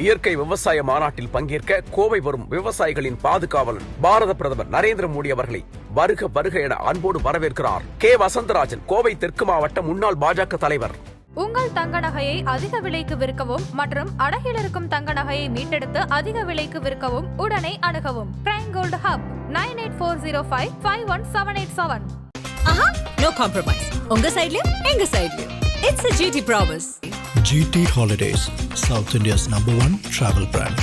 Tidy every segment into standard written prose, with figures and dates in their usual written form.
இயற்கை விவசாய மாநாட்டில் பங்கேற்க கோவை வரும் விவசாயிகளின் பாதுகாவலன் பாரத பிரதமர் நரேந்திர மோடி அவர்களை வருக வருக என அன்போடு வரவேற்கிறார் கே வசந்தராஜன், கோவை தெற்கு மாவட்ட முன்னாள் பாஜக தலைவர். உங்கள் தங்க நகையை அதிக விலைக்கு விற்கவும் மற்றும் அடகில் இருக்கும் தங்க நகையை மீட்டெடுத்து அதிக விலைக்கு விற்கவும் உடனே அணுகவும் Prime Gold Hub 9840551787. No compromise. உங்க சைடுலயும் எங்க சைடுலயும். It's a GT promise. GT Holidays, South India's #1 travel brand.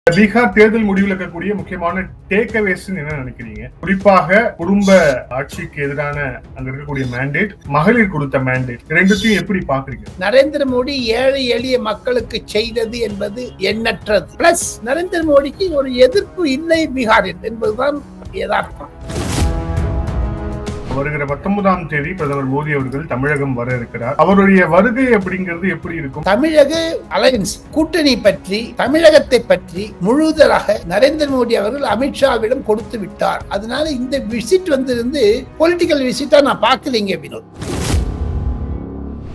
Bihar தேர்தல் முடிவில் இருக்கக்கூடிய முக்கியமான டேக்அவேஸ் என்ன நினைக்கிறீங்க? குறிப்பாக குடும்ப ஆட்சிக்கு எதிரான அங்க இருக்கக்கூடிய மேண்டேட், மகளிர் கொடுத்த மேண்டேட், ரெண்டுத்தையும் எப்படி பாக்குறீங்க? நரேந்திர மோடி ஏழை எளிய மக்களுக்கு செய்தது என்பது எண்ணற்றது. பிளஸ் நரேந்திர மோடிக்கு ஒரு எதிர்ப்பு இல்லை பீகாரில் என்பதுதான் யதார்த்தம். வருகிற 19ஆம் தேதி பிரதமர் மோடி அவர்கள் தமிழகம் வர இருக்கிறார். அவருடைய வருகை அப்படிங்கிறது எப்படி இருக்கும்? தமிழக அலையன்ஸ் கூட்டணி பற்றி, தமிழகத்தை பற்றி முழுதலாக நரேந்திர மோடி அவர்கள் அமித்ஷாவிடம் கொடுத்து விட்டார். அதனால இந்த விசிட் வந்திருந்து பொலிட்டிக்கல் விசிட்டா நான் பார்க்கலீங்க வினோத்.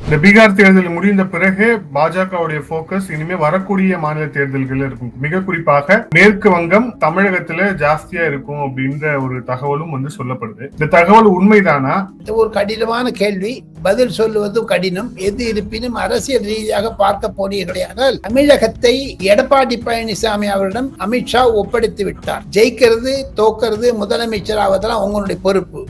இந்த பீகார் தேர்தல் முடிந்த பிறகு பாஜகவுடைய போக்கஸ் இனிமே வரக்கூடிய மாநில தேர்தல்கள் இருக்கும். மிக குறிப்பாக மேற்கு வங்கம், தமிழகத்துல ஜாஸ்தியா இருக்கும் அப்படின்ற ஒரு தகவலும் சொல்லப்படுது. இந்த தகவல் உண்மைதானா? ஒரு கடினமான கேள்வி, பதில் சொல்லுவதும் கடினம். எது இருப்பினும் அரசியல் ரீதியாக பார்க்க போனீர்களானால் தமிழகத்தை எடப்பாடி பழனிசாமி அவரிடம் அமித்ஷா ஒப்படைத்து விட்டார். ஜெயிக்கிறது தோக்கிறது முதலமைச்சராவதெல்லாம் உங்களுடைய பொறுப்பு.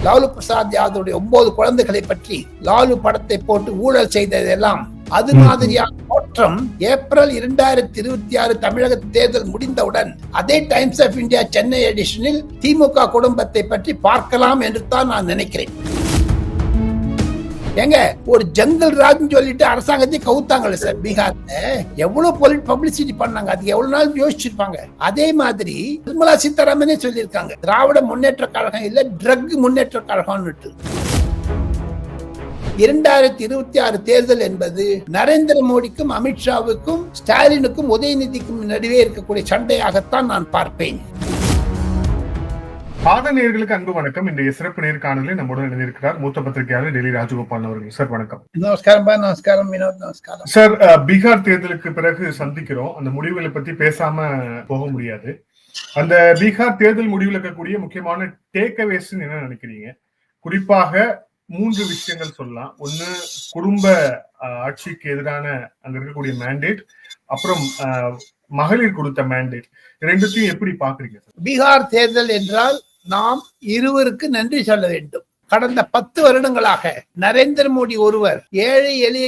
லாலு பிரசாத் யாதவுடைய 9 குழந்தைகளை பற்றி லாலு படத்தை போட்டு ஊழல் செய்ததெல்லாம் அது மாதிரியான தோற்றம் ஏப்ரல் 2026 தமிழக தேர்தல் முடிந்தவுடன் அதே டைம்ஸ் ஆஃப் இந்தியா சென்னை எடிஷனில் திமுக குடும்பத்தை பற்றி பார்க்கலாம் என்று தான் நான் நினைக்கிறேன். ஏங்க, ஒரு ஜங்கல் ராஜ்னு சொல்லிட்டு அரசாங்கத்தை கவுத்தாங்கல்ல சார் பீகார்ல. எவ்வளவு பப்ளிசிட்டி பண்ணாங்க, அதுக்கு எவ்வளவு நாள் யோசிச்சிருப்பாங்க. அதே மாதிரி நிர்மலா சீதாராமனே சொல்லியிருக்காங்க, திராவிட முன்னேற்ற கழகம் இல்ல ட்ரக் முன்னேற்ற கழகம். 2026 தேர்தல் என்பது நரேந்திர மோடிக்கும் அமித்ஷாவுக்கும் ஸ்டாலினுக்கும் உதயநிதிக்கும் நடுவே இருக்கக்கூடிய சண்டையாகத்தான் நான் பார்ப்பேன். நேயர்களுக்கு அன்பு வணக்கம். இன்றைய சிறப்பு நேர்காணலில் நம்முடன் இணைந்திருக்கிறார் மூத்த பத்திரிகையாளர் டெல்லி ராஜகோபால் அவர்கள். சார் வணக்கம். நமஸ்காரம். நமஸ்காரம் வினோத். நமஸ்காரம் சார். பீகார் தேர்தலுக்கு பிறகு சந்திக்கிறோம். அந்த முடிவுகளை பத்தி பேசாம போக முடியாது. அந்த பீகார் தேர்தல் முடிவில் இருக்கக்கூடிய முக்கியமான டேக்அவேஸ் என்ன நினைக்கிறீங்க? குறிப்பாக 3 விஷயங்கள் சொல்லலாம். ஒண்ணு, குடும்ப ஆட்சிக்கு எதிரான அங்க இருக்கக்கூடிய மேண்டேட், அப்புறம் மகளிர் கொடுத்த மேண்டேட், ரெண்டுத்தையும் எப்படி பாக்குறீங்க? பீகார் தேர்தல் என்றால் நாம் இருவருக்கு நன்றி சொல்ல வேண்டும். கடந்த 10 வருடங்களாக நரேந்திர மோடி ஒருவர் ஏழை எளிய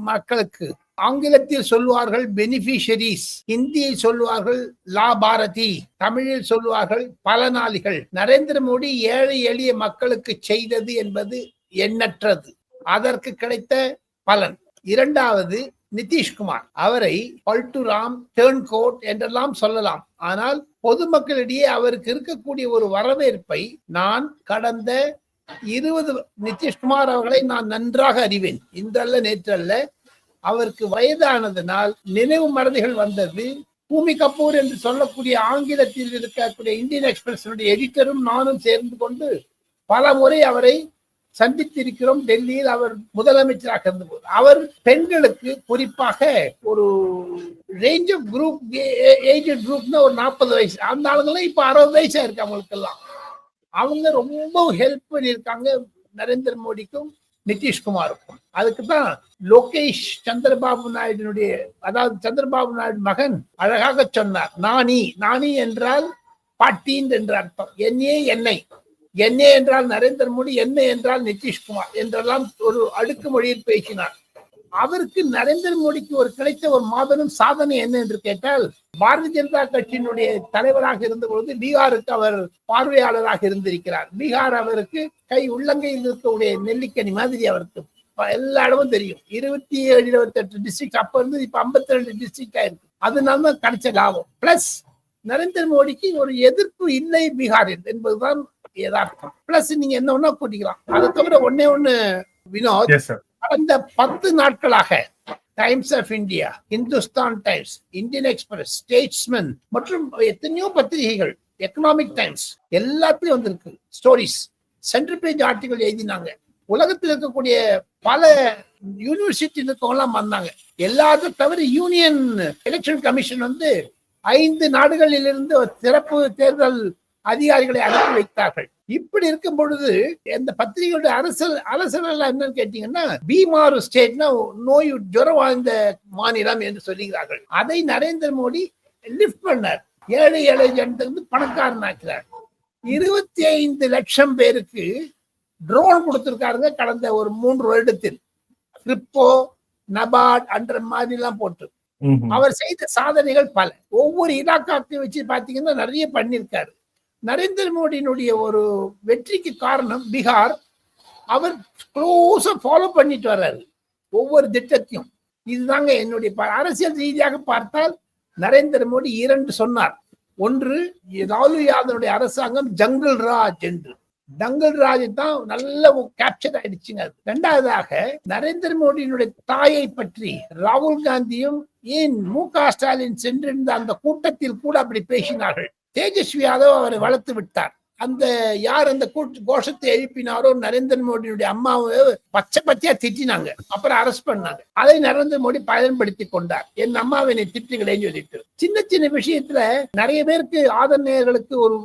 மக்களுக்கு, ஆங்கிலத்தில் சொல்வார்கள் பெனிஃபிஷரிஸ், ஹிந்தியில் சொல்வார்கள் லாபாரதி, தமிழில் சொல்வார்கள் பலனாளிகள். நரேந்திர மோடி ஏழை எளிய மக்களுக்கு செய்தது என்பது எண்ணற்றது. அதற்கு கிடைத்த பலன். இரண்டாவது, நிதிஷ்குமார் அவரை பல்டுராம், டர்ன்கோட் என்றெல்லாம் சொல்லலாம். ஆனால் பொதுமக்களிடையே அவருக்கு இருக்கக்கூடிய ஒரு வரவேற்பை நான் கடந்த 20 நிதிஷ்குமார் அவர்களை நான் நன்றாக அறிவேன். இன்றல்ல நேற்றல்ல. அவருக்கு வயதானதனால் நினைவு மறதிகள் வந்தது. பூமி கபூர் என்று சொல்லக்கூடிய ஆங்கிலத்தில் இருக்கக்கூடிய இந்தியன் எக்ஸ்பிரஸ் எடிட்டரும் நானும் சேர்ந்து கொண்டு பல முறை அவரை சந்தித்திருக்கிறோம். டெல்லியில் அவர் முதலமைச்சராக இருந்தபோது அவர் பெண்களுக்கு குறிப்பாக ஒரு ரேஞ்ச் ஆஃப் குரூப், ஏஜ் குரூப்னா ஒரு 40 வயசு, அந்த ஆளுங்கெல்லாம் இப்ப 60 வயசா இருக்கு அவங்களுக்கெல்லாம். அவங்க ரொம்ப ஹெல்ப் பண்ணியிருக்காங்க நரேந்திர மோடிக்கும் நிதிஷ்குமாருக்கும். அதுக்கு தான் லோகேஷ் சந்திரபாபு நாயுடுனுடைய, அதாவது சந்திரபாபு நாயுடு மகன் அழகாக சொன்னார், நானி என்றால் பாட்டீன் என்ற அர்த்தம். என்னை என்றால் நரேந்திர மோடி, என்ன என்றால் நிதிஷ்குமார் என்றெல்லாம் ஒரு அடுக்கு மொழியில் பேசினார். அவருக்கு நரேந்திர மோடிக்கு கிடைத்த ஒரு மாபெரும் சாதனை என்ன என்று கேட்டால், பாரதிய ஜனதா கட்சியினுடைய தலைவராக இருந்த பொழுது பீகாருக்கு அவர் பார்வையாளராக இருந்திருக்கிறார். பீகார் அவருக்கு கை உள்ளங்கையில் இருக்கக்கூடிய நெல்லிக்கனி மாதிரி அவருக்கு எல்லா இடமும் தெரியும். 27, 28 டிஸ்ட்ரிக்ட் அப்ப இருந்து இப்ப 52 டிஸ்ட்ரிக்ட் ஆயிருக்கு. அதனால கிடைச்ச லாபம். பிளஸ் நரேந்திர மோடிக்கு ஒரு எதிர்ப்பு இல்லை பீகாரில் என்பதுதான் யதார்த்தம். பிளஸ் நீங்க என்ன ஒண்ணா கூட்டிக்கலாம். அதை தவிர ஒண்ணு வினோத், கடந்த 10 நாட்களாக Times of India, Hindustan Times, Indian Express, Statesman மற்றும் எத்தனையோ பத்திரிகைகள், எக்கனாமிக் டைம்ஸ் எல்லாத்துலயும் வந்திருக்கு ஸ்டோரிஸ். சென்டர் பேஜ் ஆர்டிகல் எழுதினாங்க. உலகத்தில் இருக்கக்கூடிய பல யூனிவர்சிட்டி இருக்கவங்கலாம் வந்தாங்க. எல்லாத்தையும் தவிர யூனியன் எலெக்ஷன் கமிஷன் வந்து 5 நாடுகளிலிருந்து சிறப்பு தேர்தல் அதிகாரிகளை அனுப்பி வைத்தார்கள். இப்படி இருக்கும் பொழுது இந்த பத்திரிகையுடைய அரசியல் என்னன்னு கேட்டீங்கன்னா, பீமாறு ஸ்டேட்னா நோய் ஜுரம் வாழ்ந்த மாநிலம் என்று சொல்லுகிறார்கள். அதை நரேந்திர மோடி லிஃப்ட் பண்ணார். ஏழை ஜனத்துக்கு பணக்காரன் ஆக்கிறார். 25 லட்சம் பேருக்கு ட்ரோன் கொடுத்திருக்காருங்க கடந்த ஒரு 3 வருடத்தில். கிரிப்டோ, நபார்ட் அன்ற மாதிரி எல்லாம் போட்டு அவர் செய்த சாதனைகள் பல. ஒவ்வொரு இலாக்காத்தையும் வச்சு பாத்தீங்கன்னா நிறைய பண்ணிருக்காரு. நரேந்திர மோடியினுடைய ஒரு வெற்றிக்கு காரணம் பீகார். அவர் க்ளோஸா ஃபாலோ பண்ணிட்டு வர்றாரு ஒவ்வொரு திட்டத்தையும். இதுதாங்க என்னுடைய அரசியல் ரீதியாக பார்த்தால் நரேந்திர மோடி 2 சொன்னார். ஒன்று, லாலு யாதவனுடைய அரசாங்கம் ஜங்கிள் ராஜ் என்று. ஜங்கிள் ராஜ் தான் நல்ல கேப்சர் ஆயிடுச்சுங்க. இரண்டாவதாக நரேந்திர மோடியினுடைய தாயை பற்றி ராகுல் காந்தியும் ஏன் மு.க. ஸ்டாலின் சென்றிருந்த அந்த கூட்டத்தில் கூட அப்படி பேசினார்கள். தேஜஸ்வி யாதவ் அவரை வளர்த்து விட்டார். அந்த யார் அந்த கோஷத்தை எழுப்பினாரோ நரேந்திர மோடியுடைய அம்மாவை பச்சையா திட்டினாங்க. அப்புறம் அரெஸ்ட் பண்ணாங்க. அதை நரேந்திர மோடி பயன்படுத்தி கொண்டார். என் அம்மாவை நீ திட்டுகளேன்னு சொல்லிட்டு சின்ன சின்ன விஷயத்துல நிறைய பேருக்கு ஆதரணையர்களுக்கு ஒரு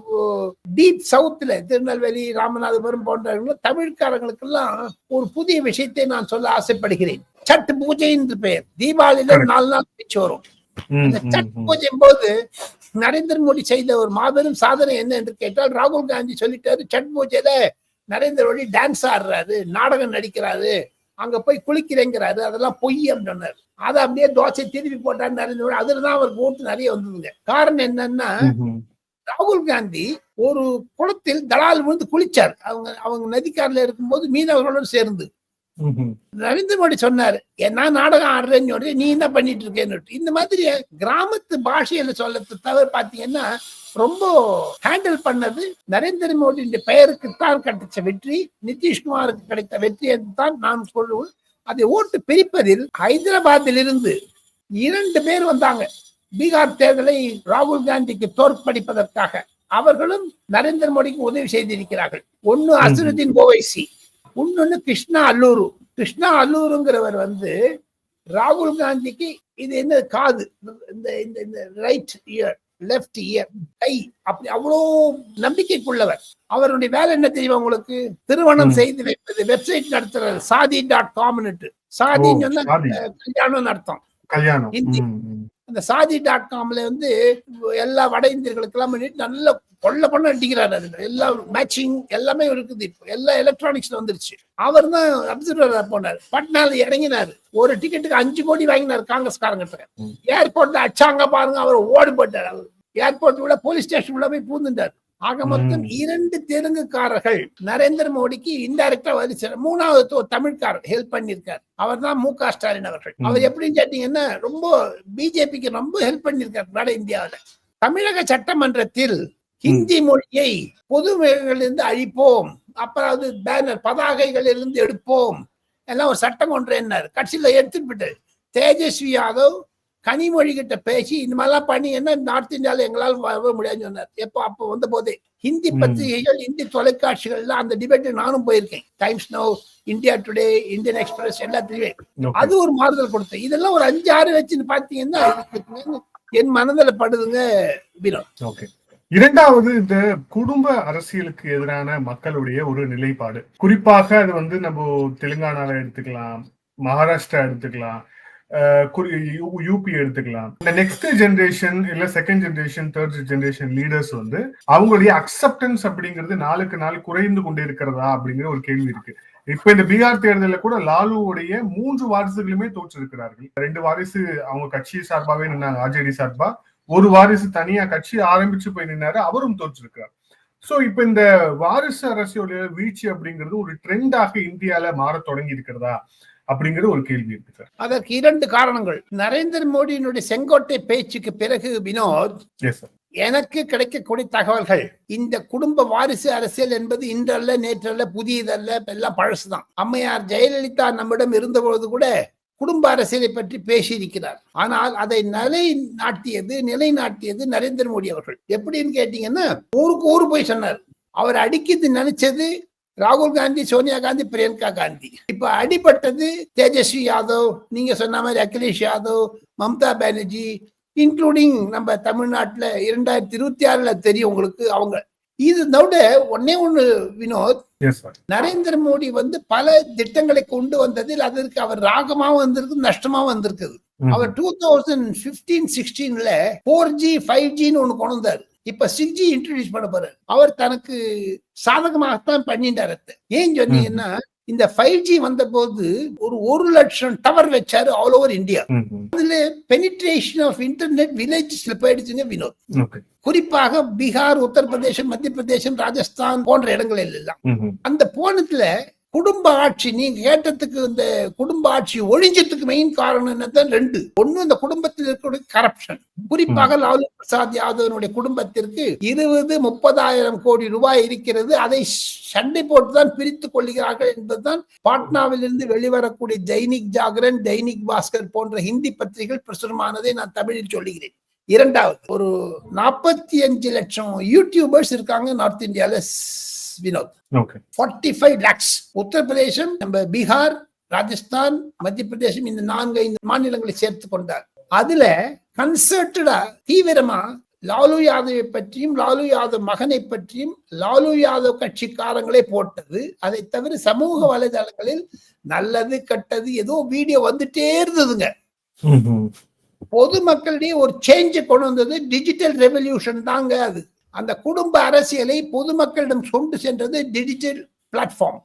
டீப் சவுத்ல திருநெல்வேலி, ராமநாதபுரம் போன்ற தமிழ்காரங்களுக்கு எல்லாம் ஒரு புதிய விஷயத்தை நான் சொல்ல ஆசைப்படுகிறேன். சட் பூஜை என்று பெயர். தீபாவளியில 4 நாள் பிச்சு வரும். இந்த சட் பூஜை போது நரேந்திர மோடி செய்த ஒரு மாபெரும் சாதனை என்ன என்று கேட்டால், ராகுல் காந்தி சொல்லிட்டாரு, சட் பூஜையில நரேந்திர மோடி டான்ஸ் ஆடுறாரு, நாடகம் நடிக்கிறாரு, அங்க போய் குளிக்கிறேங்கிறாரு, அதெல்லாம் பொய் அப்படின்னு. அதை அப்படியே தோசை திருப்பி போட்டாரு நரேந்திர மோடி. அதுலதான் அவருக்கு ஓட்டு நிறைய வந்ததுங்க. காரணம் என்னன்னா, ராகுல் காந்தி ஒரு குளத்தில் தலால் விழுந்து குளிச்சார். அவங்க நதிக்காரில் இருக்கும்போது மீனவர்களோடு சேர்ந்து. நரேந்திர மோடி சொன்னாரு, நான் நாடகம் ஆடுறேன்னு சொல்லி நீ என்ன பண்ணிட்டு இருக்கேன்னு. இந்த மாதிரி கிராமத்து பாஷையில சொல்லத்தை தவிர பாத்தீங்கன்னா ரொம்ப ஹேண்டில் பண்ணது நரேந்திர மோடியின் பெயருக்குத்தான் கிடைச்ச வெற்றி, நிதிஷ்குமாருக்கு கிடைத்த வெற்றி என்று தான் நான் சொல்லுவேன். அதை ஓட்டு பிரிப்பதில் ஹைதராபாத்தில் இருந்து 2 பேர் வந்தாங்க பீகார் தேர்தலை ராகுல் காந்திக்கு தோற்கடிப்பதற்காக. அவர்களும் நரேந்திர மோடிக்கு உதவி செய்திருக்கிறார்கள். ஒன்னு அசருதீன் ஓவைசி, இன்னொன்னு கிருஷ்ணா அல்லூரு. கிருஷ்ணா அல்லூருங்கிறவர் வந்து ராகுல் காந்திக்கு இது என்ன காது, இந்த ரைட் இயர், லெஃப்ட் இயர், கை, அப்படி அவ்வளோ நம்பிக்கைக்குள்ளவர். அவருடைய வேலை என்ன தெரியுமா உங்களுக்கு? திருமணம் செய்து வைப்பது. வெப்சைட் நடத்துறது சாதி.com. சாதின்னு சொன்னா கல்யாணம் அர்த்தம். அந்த சாதி.comல வந்து எல்லா வட இந்தியர்களுக்கு எல்லாம் பண்ணிட்டு நல்ல கொள்ள பண்ண அடிக்கிறாரு. அதுல எல்லா மேட்சிங் எல்லாமே இருக்குது. இப்போ எல்லா எலக்ட்ரானிக்ஸ்ல வந்துருச்சு. அவர் தான் அப்சர்வரா போனார். பட்னால இறங்கினாரு. ஒரு டிக்கெட்டுக்கு 5 கோடி வாங்கினாரு காங்கிரஸ்காரங்கிட்ட. ஏர்போர்ட்ல அச்சாங்க பாருங்க, அவர் ஓடி போட்டார். அவர் ஏர்போர்ட் உள்ள போலீஸ் ஸ்டேஷன் உள்ள போய் பூந்துட்டார். ஆக மொத்தம் 2 தெலுங்குக்காரர்கள் நரேந்திர மோடிக்கு இன்டைரக்டா வலிச்சார். 3வது ஒரு தமிழ்காரர் ஹெல்ப் பண்ணிருக்காரு. அவர் தான் மு.க. ஸ்டாலின் அவர்கள். அவர் எப்படின்னு கேட்டீங்கன்னா ரொம்ப பிஜேபிக்கு ரொம்ப ஹெல்ப் பண்ணிருக்காரு வட இந்தியாவில. தமிழக சட்டமன்றத்தில் ஹிந்தி மொழியை பொது இருந்து அழிப்போம், அப்புறம் பேனர் பதாகைகளிலிருந்து எடுப்போம் எல்லாம் ஒரு சட்டம் ஒன்று என்னாரு. கட்சியில எடுத்துட்டு தேஜஸ்வி யாதவ் கனிமொழி கிட்ட பேசி இந்த மாதிரிலாம் பண்ணி என்ன நார்த் இந்தியாவில எங்களால் வர முடியாதுன்னு சொன்னார். எப்போ அப்போ வந்த போதே ஹிந்தி பத்திரிகைகள், இந்தி தொலைக்காட்சிகள்ல அந்த டிபேட் நானும் போயிருக்கேன். Times now, India today, Indian express எல்லாத்துலயுமே அது ஒரு மாறுதல் கொடுத்தேன். இதெல்லாம் ஒரு 5-6 வச்சுன்னு பாத்தீங்கன்னா என் மனதில் படுதுங்க வினோத். இரண்டாவது, இந்த குடும்ப அரசியலுக்கு எதிரான மக்களுடைய ஒரு நிலைப்பாடு. குறிப்பாக அது வந்து நம்ம தெலுங்கானால எடுத்துக்கலாம், மகாராஷ்டிரா எடுத்துக்கலாம், யூபி எடுத்துக்கலாம். இந்த நெக்ஸ்ட் ஜெனரேஷன் இல்ல second generation, third generation leaders வந்து அவங்களுடைய அக்செப்டன்ஸ் அப்படிங்கிறது நாளுக்கு நாள் குறைந்து கொண்டே இருக்கிறதா அப்படிங்கிற ஒரு கேள்வி இருக்கு. இப்ப இந்த பீகார் தேர்தலில் கூட லாலுவுடைய 3 வாரிசுகளுமே தோற்றிருக்கிறார்கள். 2 வாரிசு அவங்க கட்சி சார்பாவே நின்னாங்க, ஆர்ஜேடி சார்பா. ஒரு வாரிசு தனியா கட்சி ஆரம்பிச்சு போய் நின்னாரு, அவரும் தோற்றிருக்கிறார். சோ இப்ப இந்த வாரிசு அரசியலுடைய வீழ்ச்சி அப்படிங்கிறது ஒரு ட்ரெண்டாக இந்தியால மாற தொடங்கி இருக்கிறதா அப்படிங்கிற ஒரு கேள்வி இருக்கு சார். அதற்கு 2 காரணங்கள். நரேந்திர மோடியினுடைய செங்கோட்டை பேச்சுக்கு பிறகு வினோத், எனக்கு கிடைக்கக்கூடிய தகவல்கள், இந்த குடும்ப வாரிசு அரசியல் என்பது இன்றல்ல நேற்றல்ல, புதியதல்ல, எல்லாம் பழசுதான். அம்மையார் ஜெயலலிதா நம்மிடம் இருந்தபொழுது கூட குடும்ப அரசியலை பற்றி பேசியிருக்கிறார். ஆனால் அதை நிலைநாட்டியது நரேந்திர மோடி அவர்கள். எப்படின்னு கேட்டீங்கன்னா, ஊருக்கு ஊரு போய் சொன்னார். அவர் அடிக்கிறது நினைச்சது ராகுல் காந்தி, சோனியா காந்தி, பிரியங்கா காந்தி. இப்ப அடிபட்டது தேஜஸ்வி யாதவ், நீங்க சொன்ன மாதிரி அகிலேஷ் யாதவ், மம்தா பானர்ஜி, இன்க்ளூடிங் நம்ம தமிழ்நாட்டுல 2026 தெரியும் உங்களுக்கு அவங்க. இது விட ஒன்னே ஒண்ணு வினோத், நரேந்திர மோடி பல திட்டங்களை கொண்டு வந்ததில் அதற்கு அவர் ராகமாவும் வந்திருக்கு, நஷ்டமாவும் வந்திருக்குது. அவர் 2015-16 4G 5Gன்னு ஒண்ணு கொண்டு வந்தாரு. இப்ப 6G இன்ட்ரோடியூஸ் பண்ண போறாரு. அவர் தனக்கு சாதகமாகத்தான் பண்ணிட்டாரு. ஏன் சொன்னீங்கன்னா, இந்த 5G வந்த போது ஒரு 1 லட்சம் டவர் வச்சாரு ஆல் ஓவர் இந்தியா. அதுல பெனிட்ரேஷன் ஆஃப் இன்டர்நெட் வில்லேஜஸ்ல போயிடுச்சுங்க வினோத். குறிப்பாக பீகார், உத்தரப்பிரதேசம், மத்திய பிரதேசம், ராஜஸ்தான் போன்ற இடங்கள் எல்லாம். அந்த போனதுல குடும்ப ஆட்சி, நீங்க கேட்டதுக்கு இந்த குடும்ப ஆட்சி ஒழிஞ்சதுக்கு மெயின் காரணம் என்னதான் 2. ஒண்ணு, இந்த குடும்பத்தில் இருக்கக்கூடிய கரப்ஷன். குறிப்பாக லாலு பிரசாத் யாதவனுடைய குடும்பத்திற்கு 20-30,000 கோடி ரூபாய் இருக்கிறது. அதை சண்டை போட்டுதான் பிரித்துக் கொள்கிறார்கள் என்பதுதான் பாட்னாவில் இருந்து வெளிவரக்கூடிய தைனிக் ஜாகரன், தைனிக் பாஸ்கர் போன்ற ஹிந்தி பத்திரிகைகள் பிரசுரமானதை நான் தமிழில் சொல்லுகிறேன். இரண்டாவது, ஒரு 45 லட்சம் யூடியூபர்ஸ் இருக்காங்க நார்த் இந்தியால வினோத். 45 lakhs. உத்தரப்பிரதேசம், நம்ம பீகார், ராஜஸ்தான், மத்திய பிரதேசம், இந்த 4-5 மாநிலங்களை சேர்த்து கொண்டார். அதுல கன்சர்டடா தீவிரமா லாலு யாதவை பற்றியும், லாலு யாதவ் மகனை பற்றியும், லாலு யாதவ் கட்சிக்காரங்களே போட்டது. அதை தவிர சமூக வலைதளங்களில் நல்லது கெட்டது ஏதோ வீடியோ வந்துட்டே இருந்ததுங்க. பொதுமக்களிடையே ஒரு சேஞ்சை கொண்டு வந்தது டிஜிட்டல் ரெவல்யூஷன் தாங்க அது. அந்த குடும்ப அரசியலை பொதுமக்களிடம் கொண்டு சென்றது டிஜிட்டல் பிளாட்ஃபார்ம்.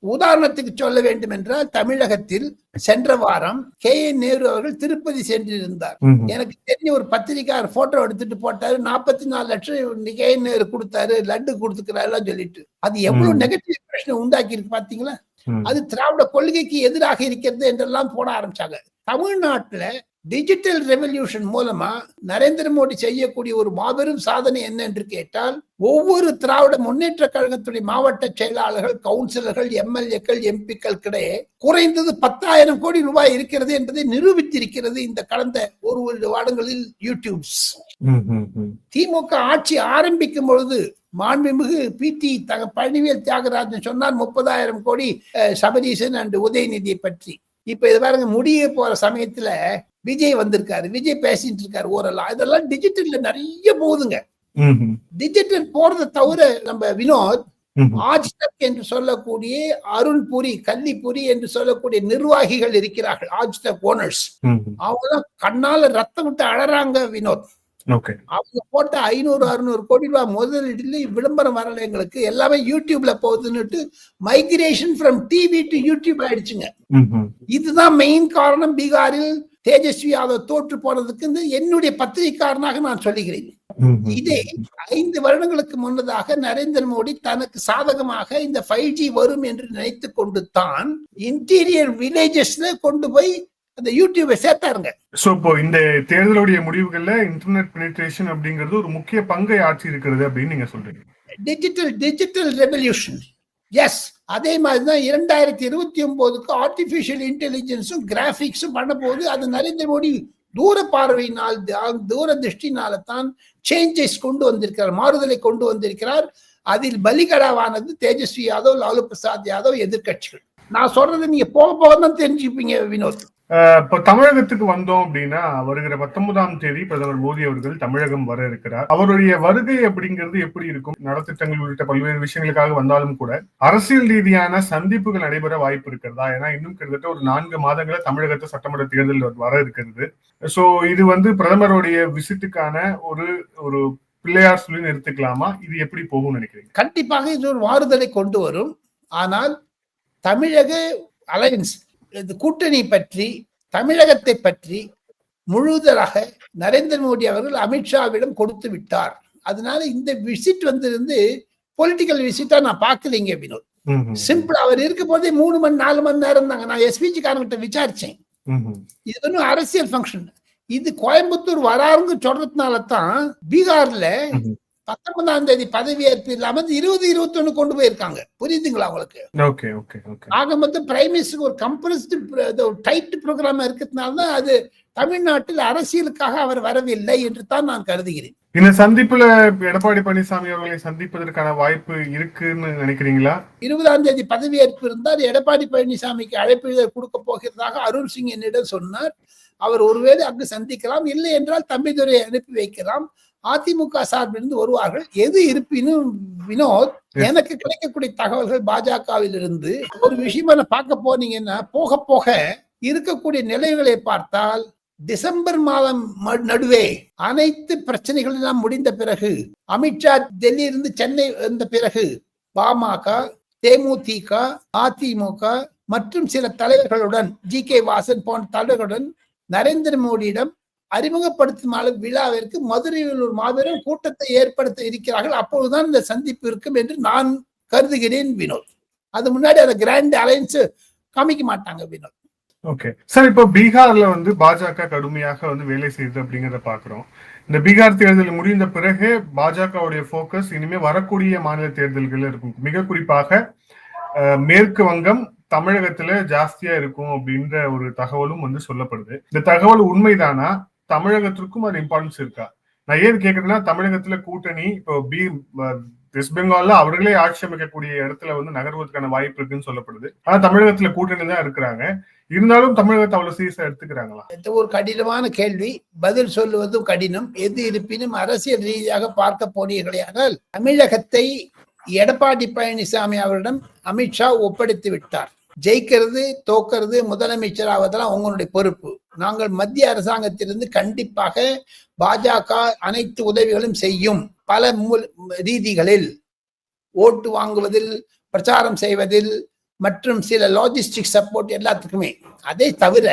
உதாரணத்துக்கு சொல்ல வேண்டும் என்றால், தமிழகத்தில் சென்ற வாரம் KN நேரு அவர்கள் திருப்பதி சென்றிருந்தார். எனக்கு தெரிஞ்ச ஒரு பத்திரிகையாளர் போட்டோ எடுத்துட்டு போட்டாரு, 44 லட்சம் KN நேரு கொடுத்தாரு, லட்டு கொடுத்துக்கிறாரு சொல்லிட்டு. அது எவ்வளவு நெகட்டிவ் பிரச்சனை உண்டாக்கி இருக்கு பாத்தீங்களா? அது திராவிட கொள்கைக்கு எதிராக இருக்கிறது என்றெல்லாம் போட ஆரம்பிச்சாங்க. தமிழ்நாட்டுல டிஜிட்டல் ரெவல்யூஷன் மூலமா நரேந்திர மோடி செய்யக்கூடிய ஒரு மாபெரும் சாதனை என்ன என்று கேட்டால், ஒவ்வொரு திராவிட முன்னேற்ற கழகத்துடைய மாவட்ட செயலாளர்கள், கவுன்சிலர்கள், MLAக்கள், MPக்கள் கிடையே குறைந்தது 10,000 கோடி ரூபாய் இருக்கிறது என்பதை நிரூபித்திருக்கிறது இந்த கடந்த 1 வருடங்களில் யூடியூப்ஸ். திமுக ஆட்சி ஆரம்பிக்கும் பொழுது மாண்புமிகு PT பழனிவேல் தியாகராஜன் சொன்னார் 30,000 கோடி சபரீசன் அண்ட் உதயநிதியை பற்றி. இப்ப இது பாருங்க, முடிய போற சமயத்துல விஜய் வந்திருக்காரு, விஜய் பேசிட்டு இருக்காரு ஓரளவு. இதெல்லாம் டிஜிட்டல்ல நிறைய போகுதுங்க. டிஜிட்டல் போறதை தவிர நம்ம வினோத், ஆஜ்தக் என்று சொல்லக்கூடிய அருண்புரி, கல்லிபுரி என்று சொல்லக்கூடிய நிர்வாகிகள் இருக்கிறார்கள், ஆஜ்தக் ஓனர்ஸ். அவங்க கண்ணால ரத்தம் விட்டு அழறாங்க வினோத். அவங்க போட்ட 500-600 கோடி ரூபாய் முதலீடுல விளம்பரம் வரல, எங்களுக்கு எல்லாமே யூடியூப்ல போகுதுன்னுட்டு migration from TV to YouTube ஆயிடுச்சுங்க. இதுதான் மெயின் காரணம் பீகாரில் தேஜஸ்வி யாதவ் தோற்று போனதுக்கு என்னுடைய பத்திரிகையாளனாக நான் சொல்லுகிறேன். இதே 5 வருடங்களுக்கு முன்னதாக நரேந்திர மோடி தனக்கு சாதகமாக இந்த 5G வரும் என்று நினைத்து கொண்டு தான் இன்டீரியர் வில்லேஜஸ்ல கொண்டு போய் அந்த யூடியூபை சேர்த்தாருங்க. சோ இப்போ இந்த தேர்தலுடைய முடிவுகள்ல இன்டர்நெட் பெனிட்ரேஷன் அப்படிங்கிறது ஒரு முக்கிய பங்கை ஆட்சி இருக்கிறது அப்படின்னு நீங்க சொல்றீங்க. Digital revolution. எஸ், அதே மாதிரிதான் 2029க்கு ஆர்டிபிஷியல் இன்டெலிஜென்ஸும் கிராபிக்ஸும் பண்ண போது அது நரேந்திர மோடி தூர பார்வையினால், தூர திருஷ்டினால தான் சேஞ்சஸ் கொண்டு வந்திருக்கிறார், மாறுதலை கொண்டு வந்திருக்கிறார். அதில் பலிகடாவானது தேஜஸ்வி யாதவ், லாலு பிரசாத் யாதவ், எதிர்கட்சிகள். நான் சொல்றது நீங்க போக போக தான் தெரிஞ்சுப்பீங்க வினோத். இப்போ தமிழகத்துக்கு வந்தோம் அப்படின்னா, வருகிற 19ஆம் தேதி பிரதமர் மோடி அவர்கள் தமிழகம் வர இருக்கிறார். அவருடைய வருகை அப்படிங்கிறது எப்படி இருக்கும்? நலத்திட்டங்கள் உள்ளிட்ட பல்வேறு விஷயங்களுக்காக வந்தாலும் கூட அரசியல் ரீதியான சந்திப்புகள் நடைபெற வாய்ப்பு இருக்கிறதா? ஏன்னா இன்னும் கிட்டத்தட்ட ஒரு 4 மாதங்கள தமிழகத்து சட்டமன்ற தேர்தல் வர இருக்கிறது. சோ இது பிரதமருடைய விசிட்டுக்கான ஒரு பிள்ளையார் சொல்லி எடுத்துக்கலாமா? இது எப்படி போகும் நினைக்கிறீங்க? கண்டிப்பாக இது ஒரு மாறுதலை கொண்டு வரும். ஆனால் தமிழக அலையன்ஸ் கூட்டணி பற்றி, தமிழகத்தை பற்றி முழுதலாக நரேந்திர மோடி அவர்கள் அமித்ஷாவிடம் கொடுத்து விட்டார். அதனால இந்த விசிட் இருந்து பொலிட்டிக்கல் விசிட்டா நான் பார்க்கலீங்க வினோத். சிம்பிள் அவர் இருக்க போதே 3 மணி 4 மணி நேரம் தாங்க. நான் SPG காரங்கிட்ட விசாரிச்சேன். இது ஒன்றும் அரசியல் ஃபங்க்ஷன். இது கோயம்புத்தூர் வராருங்க சொல்றதுனால தான் பீகார்ல 19ஆம் தேதி பதவியேற்பு இல்லாம 20-21 கொண்டு போயிருக்காங்க. புரியுதுங்களா உங்களுக்கு? Okay okay okay. ஆக மொத்தம் பிரைம் மினிஸ்டர் ஒரு கம்ப்ரஸ்டு டைட் ப்ரோக்ராம் இருக்கிறதுனால தான் அது தமிழ்நாட்டில் அரசியலுக்காக அவர் வரவில்லை என்று தான் நான் கருதுகிறேன். இந்த சந்திப்புல எடப்பாடி பழனிசாமி அவர்களை சந்திப்பதற்கான வாய்ப்பு இருக்குன்னு நினைக்கிறீங்களா? 20ஆம் தேதி பதவியேற்பு இருந்தால் எடப்பாடி பழனிசாமிக்கு அழைப்பு கொடுக்க போகிறதாக அருண் சிங் என்னிடம் சொன்னார். அவர் ஒருவேளை அங்கு சந்திக்கலாம், இல்லை என்றால் தம்பிதுரையை அனுப்பி வைக்கலாம். அதிமுக சார்பிலிருந்து வருவார்கள். எது இருப்பினும் வினோத், எனக்கு கிடைக்கக்கூடிய தகவல்கள் பாஜகவில் இருந்து ஒரு விஷயமா பார்க்க போனீங்கன்னா, போக போக இருக்கக்கூடிய நிலைகளை பார்த்தால் டிசம்பர் மாதம் நடுவே அனைத்து பிரச்சனைகள் எல்லாம் முடிந்த பிறகு, அமித்ஷா டெல்லியிலிருந்து சென்னை வந்த பிறகு, பாமக, தேமுதிக, அதிமுக மற்றும் சில தலைவர்களுடன், ஜி.கே. வாசன் போன்ற தலைவர்களுடன் நரேந்திர மோடியிடம் அறிமுகப்படுத்தும் அளவு விழாவிற்கு மதுரையில் ஒரு மாபெரும் கூட்டத்தை ஏற்படுத்த இருக்கிறார்கள். அப்பொழுதுதான் இந்த சந்திப்பு இருக்கும் என்று நான் கருதுகிறேன் வினோத். அது முன்னாடி அந்த கிராண்ட் அலையன்ஸ் காமிக்க மாட்டாங்க வினோத். ஓகே சார், இப்போ பீகார்ல பாஜக கடுமையாக வேலை செய்யுது அப்படிங்கிறத பாக்குறோம். இந்த பீகார் தேர்தல் முடிந்த பிறகு பாஜகவுடைய போக்கஸ் இனிமே வரக்கூடிய மாநில தேர்தல்கள் இருக்கும். மிக குறிப்பாக மேற்கு வங்கம், தமிழகத்துல ஜாஸ்தியா இருக்கும் அப்படின்ற ஒரு தகவலும் சொல்லப்படுது. இந்த தகவல் உண்மைதானா? தமிழகத்திற்கும் அது இம்பார்ட்டன்ஸ் இருக்கா? நான் ஏன் கேக்குறேன்னா, தமிழகத்துல கூட்டணி இப்போ வெஸ்ட் பெங்கால்ல அவர்களே ஆட்சி அமைக்கக்கூடிய இடத்துல நகர்வதற்கான வாய்ப்பு இருக்குன்னு சொல்லப்படுது. ஆனா தமிழகத்துல கூட்டணி தான் இருக்கிறாங்க. இருந்தாலும் தமிழகத்தை அவ்வளவு சீரியஸா எடுத்துக்கிறாங்களா? ஒரு கடினமான கேள்வி, பதில் சொல்லுவதும் கடினம். எது இருப்பினும் அரசியல் ரீதியாக பார்க்க போனீர்களானால், தமிழகத்தை எடப்பாடி பழனிசாமி அவரிடம் அமித்ஷா ஒப்படைத்து விட்டார். ஜெயிக்கிறது தோக்கிறது முதலமைச்சர் ஆவதெல்லாம் உங்களுடைய பொறுப்பு. நாங்கள் மத்திய அரசாங்கத்திலிருந்து கண்டிப்பாக பாஜக அனைத்து உதவிகளும் செய்யும். பல ரீதிகளில், ஓட்டு வாங்குவதில், பிரச்சாரம் செய்வதில் மற்றும் சில லாஜிஸ்டிக் சப்போர்ட் எல்லாத்துக்குமே. அதை தவிர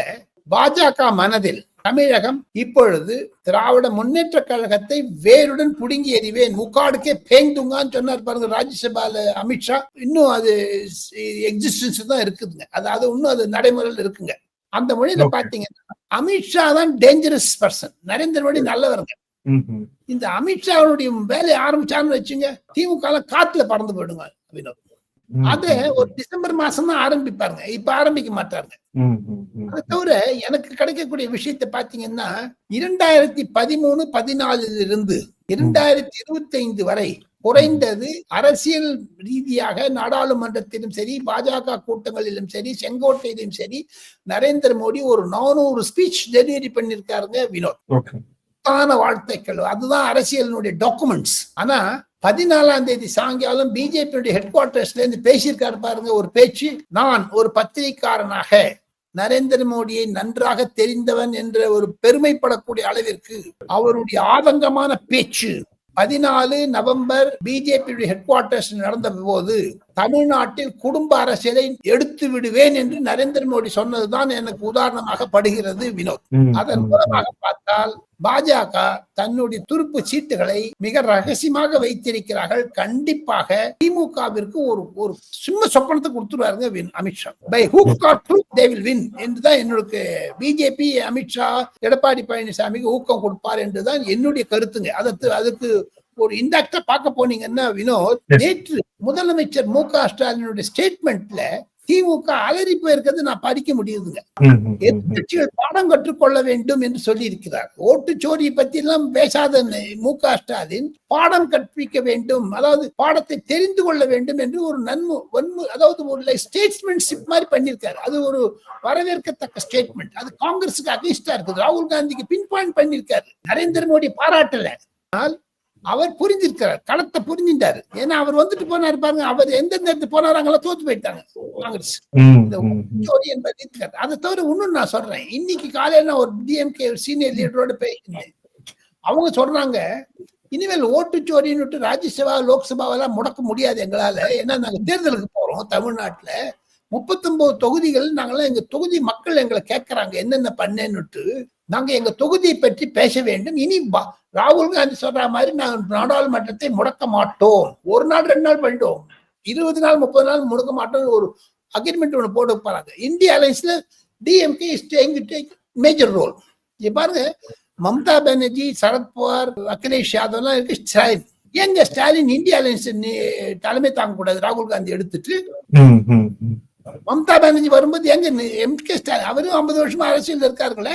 பாஜக மனதில் தமிழகம் இப்பொழுது திராவிட முன்னேற்ற கழகத்தை வேருடன் புடுங்கி எறிவேன், முக்காடுக்கே பேங்குங்கான்னு சொன்னார் பாருங்க ராஜ்யசபால அமித்ஷா. இன்னும் அது எக்ஸிஸ்டன்ஸ் தான் இருக்குதுங்க. அது இன்னும் அது நடைமுறையில் இருக்குங்க. அந்த மொழியில பாத்தீங்கன்னா அமித்ஷா தான் டேஞ்சரஸ் பர்சன், நரேந்திர மோடி நல்லவருங்க. இந்த அமித்ஷாவுடைய வேலையை ஆரம்பிச்சான்னு வச்சுங்க, திமுக காத்துல பறந்து போயிடுங்க வினோத். அத ஒரு டிசம்பர் மாசம் தான் ஆரம்பிப்பாருங்க, இப்ப ஆரம்பிக்க மாட்டாருங்க. அது தவிர எனக்கு கிடைக்கக்கூடிய விஷயத்தை பாத்தீங்கன்னா, 2013-14 இருந்து 2025 வரை குறைந்தது அரசியல் ரீதியாக நாடாளுமன்றத்திலும் சரி, பாஜக கூட்டங்களிலும் சரி, செங்கோட்டையிலும் சரி, நரேந்திர மோடி ஒரு 400 ஸ்பீச் டெலிவரி பண்ணிருக்காருங்க வினோத். வாழ்த்துக்கள். அதுதான் அரசியலினுடைய டாக்குமெண்ட்ஸ். ஆனா 14ஆம் தேதி சாயங்காலம் பிஜேபி ஹெட் குவார்டர்ஸ்ல இருந்து பேசியிருக்காரு பாருங்க ஒரு பேச்சு. நான் ஒரு பத்திரிகையாளனாக நரேந்திர மோடியை நன்றாக தெரிந்தவன் என்ற ஒரு பெருமைப்படக்கூடிய அளவிற்கு அவருடைய ஆதங்கமான பேச்சு 14 நவம்பர் பிஜேபி ஹெட் குவார்டர்ஸ் நடந்த போது, தமிழ்நாட்டில் குடும்ப அரசியலை எடுத்து விடுவேன் என்று நரேந்திர மோடி சொன்னதுதான் எனக்கு உதாரணமாக படுகிறது வினோத். அதன் மூலமாக பார்த்தால் பாஜக தன்னுடைய துருப்பு சீட்டுகளை மிக ரகசியமாக வைத்திருக்கிறார்கள். கண்டிப்பாக திமுகவிற்கு ஒரு சிம்ம சொப்பனத்தை கொடுத்துருவாருங்க Amit Shah. By hook R truth they will win என்றுதான் என்னுடைய பிஜேபி அமித்ஷா எடப்பாடி பழனிசாமிக்கு ஊக்கம் கொடுப்பார் என்றுதான் என்னுடைய கருத்துங்க. அதுக்கு ஒரு இன்டாக்டா பார்க்க போனீங்கன்னா வினோத், நேற்று முதலமைச்சர் மு.க. ஸ்டாலினுடைய ஸ்டேட்மெண்ட்ல திமுக அலறி போயிருக்கிறது நான் படிக்க முடியுதுங்க. எதிர்கட்சிகள் பாடம் கற்றுக்கொள்ள வேண்டும் என்று சொல்லி இருக்கிறார். ஓட்டுச்சோரி பத்தி எல்லாம் பேசாத மு.க. ஸ்டாலின் பாடம் கற்பிக்க வேண்டும், அதாவது பாடத்தை தெரிந்து கொள்ள வேண்டும் என்று ஒரு அதாவது ஒரு ஸ்டேட்மென்ட்ஷிப் மாதிரி பண்ணிருக்காரு. அது ஒரு வரவேற்கத்தக்க ஸ்டேட்மெண்ட். அது காங்கிரஸுக்கு அகைன்ஸ்டா இருக்குது. ராகுல் காந்திக்கு பின் பாயிண்ட் பண்ணிருக்காரு. நரேந்திர மோடி பாராட்டல, ஆனால் அவர் புரிஞ்சிருக்கிறார், களத்தை புரிஞ்சிட்டாரு. ஏன்னா அவர் வந்துட்டு போனாரு பாருங்க, அவர் எந்தெந்த இடத்துக்கு போனாரு அங்கெல்லாம் தோத்து போயிட்டாங்க காங்கிரஸ். அதை தவிர இன்னும் நான் சொல்றேன், இன்னைக்கு காலையில நான் ஒரு டிஎம்கே சீனியர் லீடரோட பேசினேன். அவங்க சொல்றாங்க, இனிமேல் ஓட்டுச்சோரின்னு ராஜ்யசபா லோக்சபாவெல்லாம் முடக்க முடியாது எங்களால. ஏன்னா நாங்க தேர்தலுக்கு போறோம். தமிழ்நாட்டுல 39 தொகுதிகள் நாங்கெல்லாம், எங்க தொகுதி மக்கள் எங்களை கேட்கறாங்க என்னென்ன பண்ணேன்னுட்டு. நாங்க எங்க தொகுதியை பற்றி பேச வேண்டும். இனி ராகுல் காந்தி சொல்ற மாதிரி நாங்கள் நாடாளுமன்றத்தை முடக்க மாட்டோம். ஒரு நாள் 2 நாள் பண்ணிட்டோம், 20 நாள் 30 நாள் முடக்க மாட்டோம் ஒரு அக்ரிமெண்ட் ஒன்று போட்டு போறாங்க. இந்தியா அலைன்ஸ்ல DMK is taking major role. இங்க பாருங்க, மம்தா பானர்ஜி, சரத்பவார், அகிலேஷ் யாதவ் எல்லாம் இருக்கு. எங்க ஸ்டாலின் இந்தியா அலையன்ஸ் தலைமை தாங்க கூடாது, ராகுல் காந்தி எடுத்துட்டு மம்தா பானர்ஜி வரும்போது எங்க எம்கே ஸ்டாலின் அவரும் 50 வருஷமா அரசியல் இருக்காருங்களே.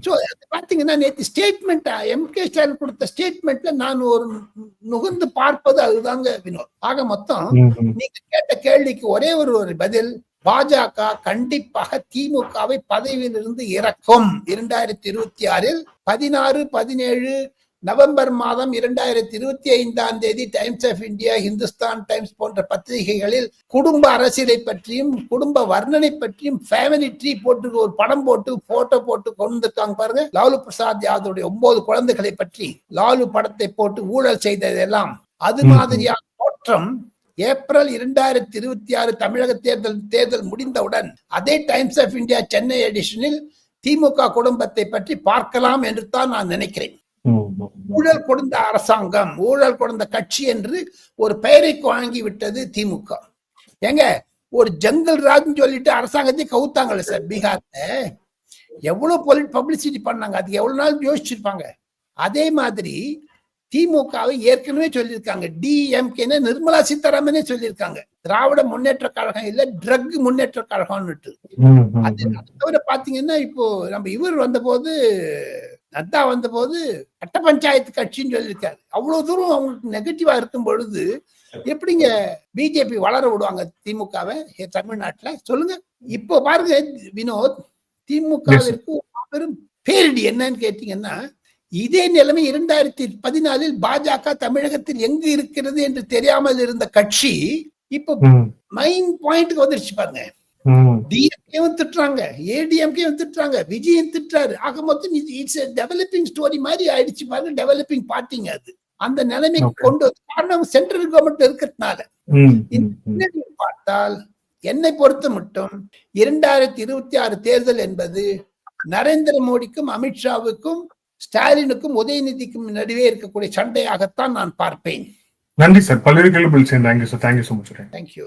சோ பாத்தீங்கன்னா நேற்று ஸ்டேட்மெண்ட் எம்கே ஸ்டாலின் கொடுத்த ஸ்டேட்மெண்ட்ல நான் ஒரு நுகர்ந்து பார்ப்பது அதுதாங்க வினோத். ஆக மொத்தம் நீங்க கேட்ட கேள்விக்கு ஒரே ஒரு பதில், பாஜக கண்டிப்பாக திமுகவை பதவியிலிருந்து இறக்கும். 2026 16-17 நவம்பர் மாதம் 2025 Times of India, Hindustan Times போன்ற பத்திரிகைகளில் குடும்ப அரசியலை பற்றியும் குடும்ப வர்ணனை பற்றியும் ஃபேமிலி ட்ரீ போட்டு ஒரு படம் போட்டு போட்டோ போட்டு கொண்டு பாருங்க. லாலு பிரசாத் யாதவுடைய 9 குழந்தைகளை பற்றி லாலு படத்தை போட்டு ஊழல் செய்ததெல்லாம் அது மாதிரியான தோற்றம் ஏப்ரல் 2026 தமிழக தேர்தல் முடிந்தவுடன் அதே டைம்ஸ் ஆஃப் இந்தியா சென்னை எடிஷனில் திமுக குடும்பத்தை பற்றி பார்க்கலாம் என்று தான் நான் நினைக்கிறேன். ஊழல் கொடுத்த அரசாங்கம், ஊழல் கொடுத்த கட்சி என்று ஒரு பெயரை வாங்கி விட்டது திமுக. ஏங்க ஒரு ஜங்கல் ராஜ்னு சொல்லிட்டு அரசாங்கத்தை கவுத்தாங்கல்ல சார் பீகார்ல, எவ்வளவு பப்ளிசிட்டி பண்ணாங்க, அதுக்கு எவ்வளவு நாள் யோசிச்சிருப்பாங்க. அதே மாதிரி திமுகவை ஏற்கனவே சொல்லியிருக்காங்க, டிஎம்கே நிர்மலா சீதாராமனே சொல்லியிருக்காங்க, திராவிட முன்னேற்ற கழகம் இல்ல ட்ரக் முன்னேற்ற கழகம்னுட்டு. அது தவிர பாத்தீங்கன்னா இப்போ நம்ம இவர் வந்த போது நட்டா வந்த போது கட்ட பஞ்சாயத்து கட்சின்னு சொல்லியிருக்காரு. அவ்வளவு தூரம் அவங்களுக்கு நெகட்டிவா இருக்கும் பொழுது எப்படிங்க பிஜேபி வளர விடுவாங்க திமுகவை தமிழ்நாட்டுல சொல்லுங்க. இப்போ பாருங்க வினோத், திமுகவிற்கு பெரும் பேரிடி என்னன்னு கேட்டீங்கன்னா, இதே நிலைமை 2014 பாஜக தமிழகத்தில் எங்கு இருக்கிறது என்று தெரியாமல் இருந்த கட்சி இப்போ மெயின் பாயிண்ட்க்கு வந்துருச்சு பாருங்க. டிஎம்கேவும் திட்டுறாங்க, ஏடிஎம்கேவும் திட்டுறாங்க, விஜயன் திட்டுறாரு. ஆக மொத்தம் இட்ஸ் டெவலப்பிங் ஸ்டோரி மாதிரி ஆயிடுச்சு பாருங்க, டெவலப்பிங் பார்ட்டிங்க. அது அந்த நிலைமைக்கு கொண்டு வந்து காரணம் சென்ட்ரல் கவர்மெண்ட் இருக்கிறதுனால. பார்த்தால் என்னை பொறுத்த மட்டும் 2026 தேர்தல் என்பது நரேந்திர மோடிக்கும் அமித்ஷாவுக்கும் ஸ்டாலினுக்கும் உதயநிதிக்கும் நடுவே இருக்கக்கூடிய சண்டையாகத்தான் நான் பார்ப்பேன். நன்றி சார். பல்வேறு கேள்விகள் சேர்ந்து thank you sir. Thank you so much. Thank you.